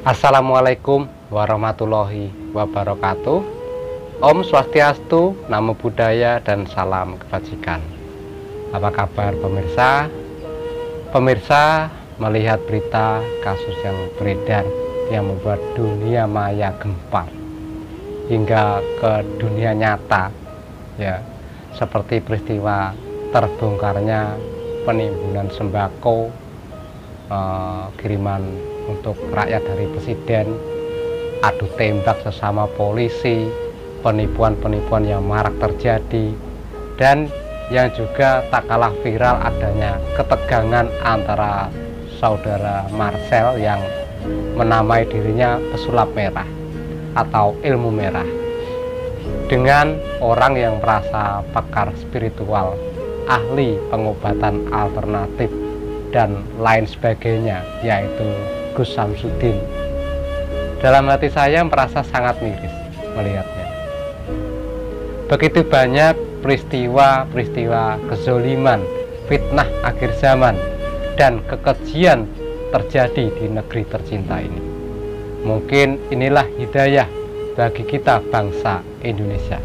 Assalamualaikum warahmatullahi wabarakatuh. Om Swastiastu, Namo Buddhaya, dan salam kebajikan. Apa kabar pemirsa? Pemirsa melihat berita kasus yang beredar yang membuat dunia maya gempar hingga ke dunia nyata, ya, seperti peristiwa terbongkarnya penimbunan sembako, kiriman untuk rakyat dari presiden, adu tembak sesama polisi, penipuan-penipuan yang marak terjadi, dan yang juga tak kalah viral adanya ketegangan antara saudara Marcel yang menamai dirinya pesulap merah atau ilmu merah dengan orang yang merasa pakar spiritual, ahli pengobatan alternatif dan lain sebagainya, yaitu Gus Samsudin. Dalam hati saya merasa sangat miris melihatnya. Begitu banyak peristiwa-peristiwa kezoliman, fitnah akhir zaman, dan kekejian terjadi di negeri tercinta ini. Mungkin inilah hidayah bagi kita bangsa Indonesia.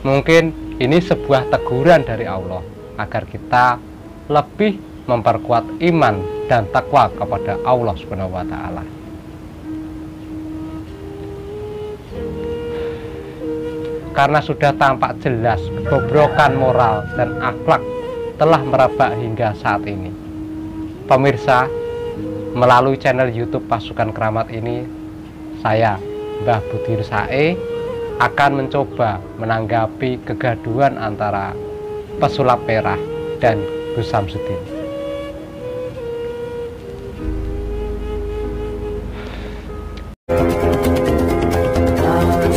Mungkin ini sebuah teguran dari Allah agar kita lebih memperkuat iman dan takwa kepada Allah Subhanahu wa Ta'ala. Karena sudah tampak jelas kebobrokan moral dan akhlak telah merebak hingga saat ini. Pemirsa, melalui channel YouTube Pasukan Keramat ini, saya, Mbah Budir Sae, akan mencoba menanggapi kegaduhan antara pesulap merah dan Gus Samsudin.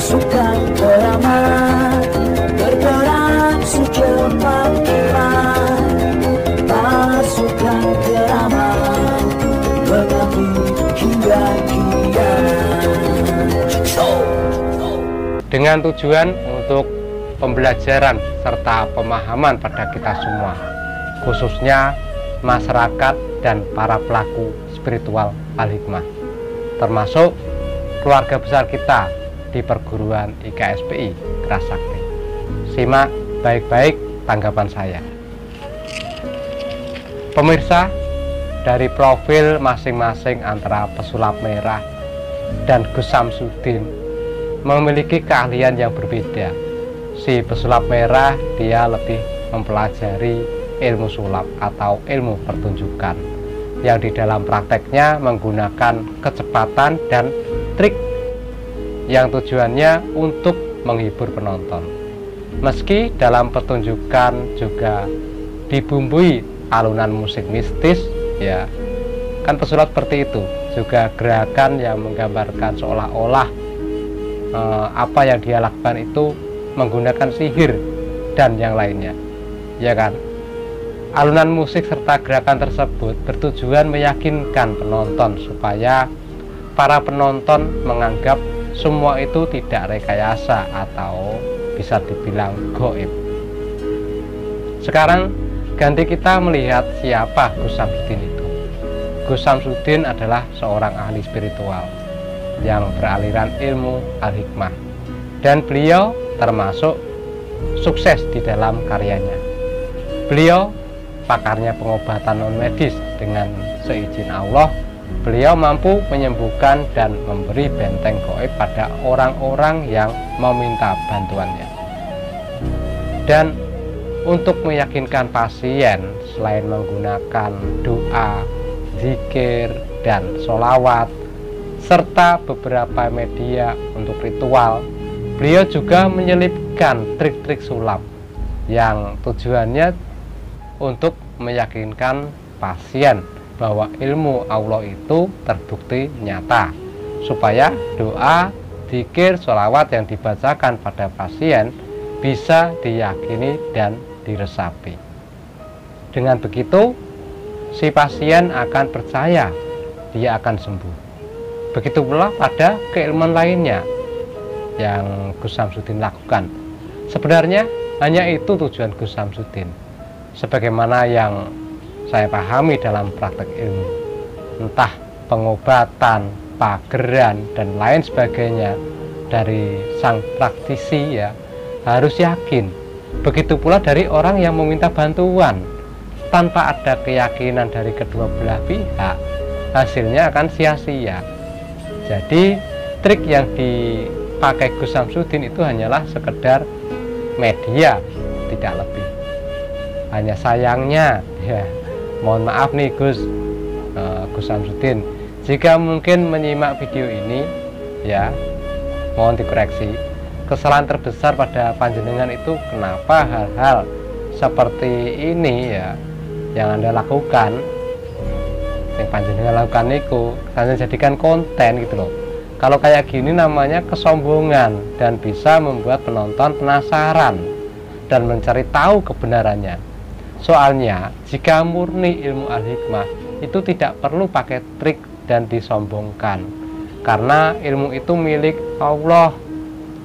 Pasukan Keramat bergerak secepat kilat. Pasukan Keramat mengabdi hingga kiamat. Dengan tujuan untuk pembelajaran serta pemahaman pada kita semua, khususnya masyarakat dan para pelaku spiritual Al-Hikmah, termasuk keluarga besar kita di perguruan IKSPI Kerasakti. Simak baik-baik tanggapan saya. Pemirsa, dari profil masing-masing antara pesulap merah dan Gus Samsudin memiliki keahlian yang berbeda. Si pesulap merah dia lebih mempelajari ilmu sulap atau ilmu pertunjukan yang di dalam prakteknya menggunakan kecepatan dan trik yang tujuannya untuk menghibur penonton. Meski dalam pertunjukan juga dibumbui alunan musik mistis, ya kan pesulap seperti itu, juga gerakan yang menggambarkan seolah-olah apa yang dia lakukan itu menggunakan sihir dan yang lainnya, ya kan. Alunan musik serta gerakan tersebut bertujuan meyakinkan penonton supaya para penonton menganggap semua itu tidak rekayasa atau bisa dibilang gaib. Sekarang ganti kita melihat siapa Gus Samsudin itu. Gus Samsudin adalah seorang ahli spiritual yang beraliran ilmu Al-Hikmah, dan beliau termasuk sukses di dalam karyanya. Beliau pakarnya pengobatan non medis. Dengan seizin Allah, beliau mampu menyembuhkan dan memberi benteng gaib pada orang-orang yang meminta bantuannya. Dan untuk meyakinkan pasien, selain menggunakan doa, zikir, dan sholawat, serta beberapa media untuk ritual, beliau juga menyelipkan trik-trik sulap yang tujuannya untuk meyakinkan pasien bahwa ilmu Allah itu terbukti nyata, supaya doa, zikir, sholawat yang dibacakan pada pasien bisa diyakini dan diresapi. Dengan begitu, si pasien akan percaya dia akan sembuh. Begitu pula pada keilmuan lainnya yang Gus Samsudin lakukan. Sebenarnya hanya itu tujuan Gus Samsudin, sebagaimana yang saya pahami dalam praktek ilmu. Entah pengobatan, pageran, dan lain sebagainya dari sang praktisi ya, harus yakin. Begitu pula dari orang yang meminta bantuan, tanpa ada keyakinan dari kedua belah pihak, hasilnya akan sia-sia. Jadi trik yang dipakai Gus Samsudin itu hanyalah sekedar media, tidak lebih. Hanya sayangnya ya, mohon maaf nih Gus Samsudin, jika mungkin menyimak video ini ya, mohon dikoreksi. Kesalahan terbesar pada panjenengan itu kenapa hal-hal seperti ini ya yang Anda lakukan, yang panjenengan lakukan itu hanya jadikan konten gitu loh. Kalau kayak gini namanya kesombongan dan bisa membuat penonton penasaran dan mencari tahu kebenarannya. Soalnya jika murni ilmu al-hikmah itu tidak perlu pakai trik dan disombongkan, karena ilmu itu milik Allah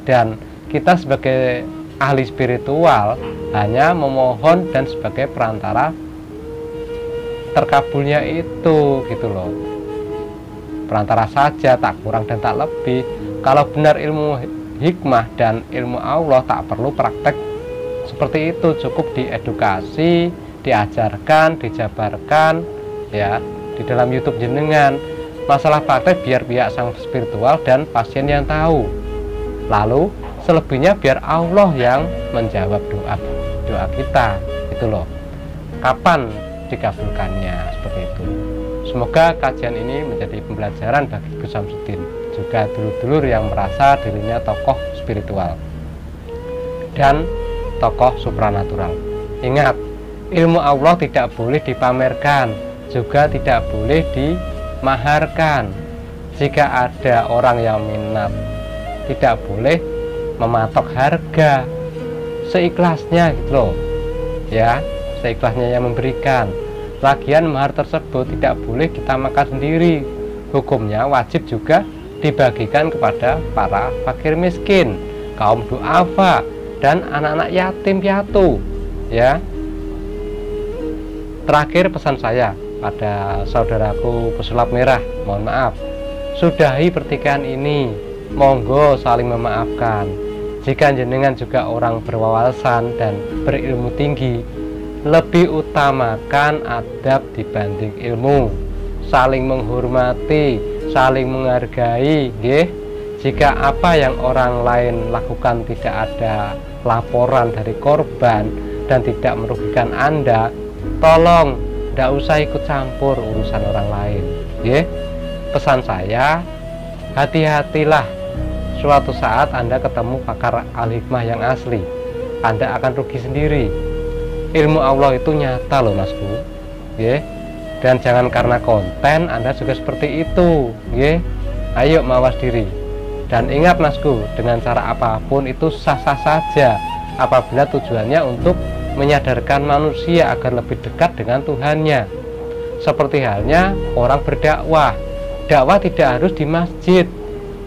dan kita sebagai ahli spiritual hanya memohon dan sebagai perantara terkabulnya itu gitu loh, perantara saja, tak kurang dan tak lebih. Kalau benar ilmu hikmah dan ilmu Allah tak perlu praktek seperti itu, cukup diedukasi, diajarkan, dijabarkan ya di dalam YouTube jenengan. Masalah praktek biar pihak sang spiritual dan pasien yang tahu, lalu selebihnya biar Allah yang menjawab doa kita itu loh, kapan dikabulkannya, seperti itu. Semoga kajian ini menjadi pembelajaran bagi Gus Samsudin, juga dulur-dulur yang merasa dirinya tokoh spiritual dan tokoh supranatural. Ingat, ilmu Allah tidak boleh dipamerkan, juga tidak boleh dimaharkan. Jika ada orang yang minat, tidak boleh mematok harga, seikhlasnya gitu loh ya, seikhlasnya yang memberikan. Lagian mahar tersebut tidak boleh kita makan sendiri, hukumnya wajib juga dibagikan kepada para fakir miskin, kaum duafa, dan anak-anak yatim piatu ya. Terakhir pesan saya pada saudaraku pesulap merah, mohon maaf, sudahi pertikaian ini, monggo saling memaafkan. Jika jenengan juga orang berwawasan dan berilmu tinggi, lebih utamakan adab dibanding ilmu, saling menghormati, saling menghargai nggih. Jika apa yang orang lain lakukan tidak ada laporan dari korban dan tidak merugikan Anda, tolong tidak usah ikut campur urusan orang lain nggih. Pesan saya, hati-hatilah, suatu saat Anda ketemu pakar al-hikmah yang asli, Anda akan rugi sendiri. Ilmu Allah itu nyata loh Masku, ya. Dan jangan karena konten Anda juga seperti itu, ya. Ayo mawas diri. Dan ingat Masku, dengan cara apapun itu sah-sah saja, apabila tujuannya untuk menyadarkan manusia agar lebih dekat dengan Tuhannya. Seperti halnya orang berdakwah, dakwah tidak harus di masjid,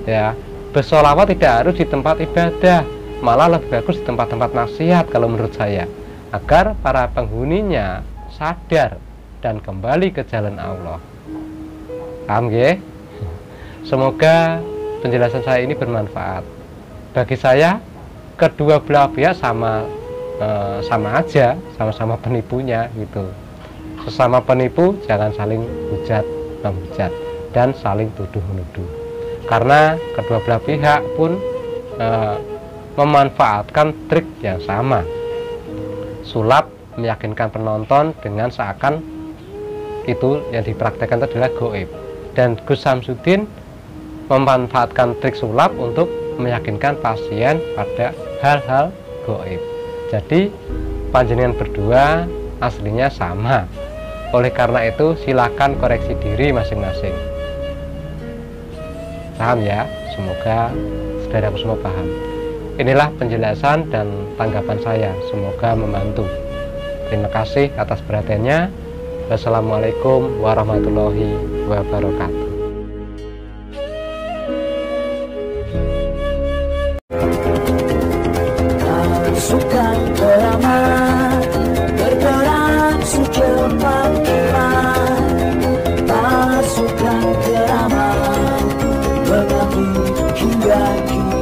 ya. Bersolawat tidak harus di tempat ibadah, malah lebih bagus di tempat-tempat maksiat kalau menurut saya, agar para penghuninya sadar dan kembali ke jalan Allah. Paham ya? Semoga penjelasan saya ini bermanfaat. Bagi saya, kedua belah pihak sama aja, sama-sama penipunya gitu. Sesama penipu jangan saling hujat menghujat dan saling tuduh menuduh. Karena kedua belah pihak pun memanfaatkan trik yang sama. Sulap meyakinkan penonton dengan seakan itu yang dipraktekkan itu adalah goib, dan Gus Samsudin memanfaatkan trik sulap untuk meyakinkan pasien pada hal-hal goib. Jadi panjenengan berdua aslinya sama. Oleh karena itu silakan koreksi diri masing-masing. Paham ya? Semoga saudaraku semua paham. Inilah penjelasan dan tanggapan saya, semoga membantu. Terima kasih atas perhatiannya. Wassalamualaikum warahmatullahi wabarakatuh. Pasukan keramat bergerak secepat kilat, pasukan bahagia kita.